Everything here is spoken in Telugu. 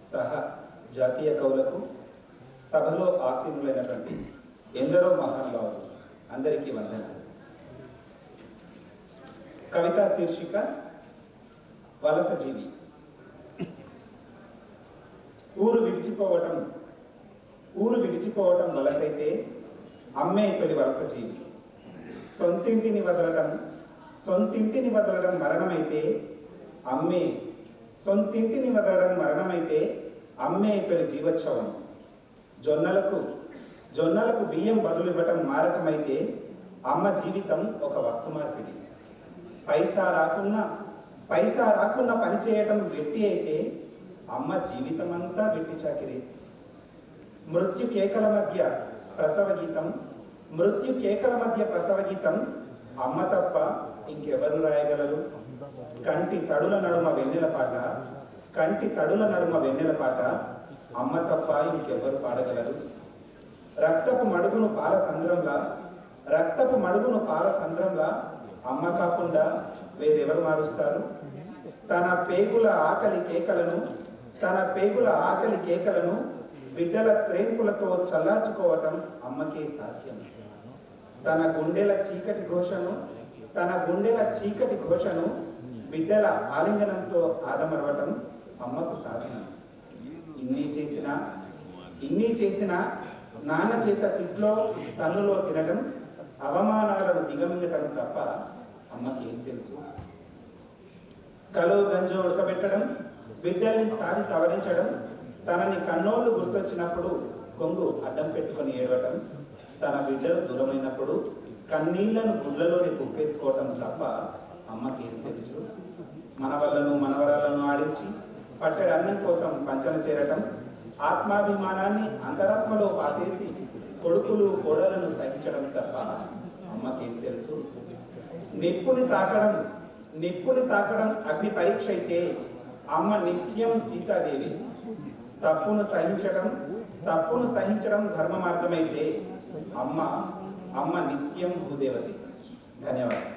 సహా జాతీయ కవులకు సభలో ఆసీనులైనటువంటి ఎందరో మహానుభావులు అందరికీ వందనాలు. కవిత శీర్షిక వలస జీవి. ఊరు విడిచిపోవటం వలసైతే అమ్మే తొలి వలస జీవి. సొంతింటిని వదలడం మరణమైతే అమ్మే తొలి జీవోత్సవం. జొన్నలకు బియ్యం బదులు ఇవ్వటం మారకమైతే అమ్మ జీవితం ఒక వస్తు మార్పిడి. పైసా రాకున్నా పని చేయటం వెట్టి అయితే అమ్మ జీవితం అంతా వెట్టి చాకిరి. మృత్యు కేకల మధ్య ప్రసవ గీతం అమ్మ తప్ప ఇంకెవరు రాయగలరు? కంటి తడుల నడుమ వెన్నెల పాట అమ్మ తప్ప ఇంకెవరు పాడగలరు? రక్తపు మడుగును పాల సంద్రంలా అమ్మ కాకుండా వేరెవరు మారుస్తారు? తన పేగుల ఆకలి కేకలను బిడ్డల త్రేన్పులతో చల్లార్చుకోవటం అమ్మకే సాధ్యం. తన గుండెల చీకటి ఘోషను బిడ్డల ఆలింగనంతో ఆదమరవటం అమ్మకు సాధనం. ఇన్ని చేసినా నాన్న చేత తిట్లో తన్నులో తినటం, అవమానాలను దిగమింగటం తప్ప అమ్మకి ఏం తెలుసు? కలో గంజో ఉడకబెట్టడం, బిడ్డల్ని సారి సవరించడం, తనని కన్నోళ్లు గుర్తొచ్చినప్పుడు కొంగు అడ్డం పెట్టుకొని ఏడవటం, తన బిడ్డలు దూరమైనప్పుడు కన్నీళ్లను గుడ్లలోని కుక్కేసుకోవటం తప్ప అమ్మకి ఏం తెలుసు? మనవరాలను ఆడించి పట్టెడు అన్నం కోసం పంచన చేరటం, ఆత్మాభిమానాన్ని అంతరాత్మలో పాతేసి కొడుకులు కోడలను సహించడం తప్ప అమ్మకేం తెలుసు? నిప్పుని తాకడం అగ్ని పరీక్ష అయితే అమ్మ నిత్యం సీతాదేవి. తప్పును సహించడం ధర్మ మార్గమైతే అమ్మ నిత్యం భూదేవతి. ధన్యవాదాలు.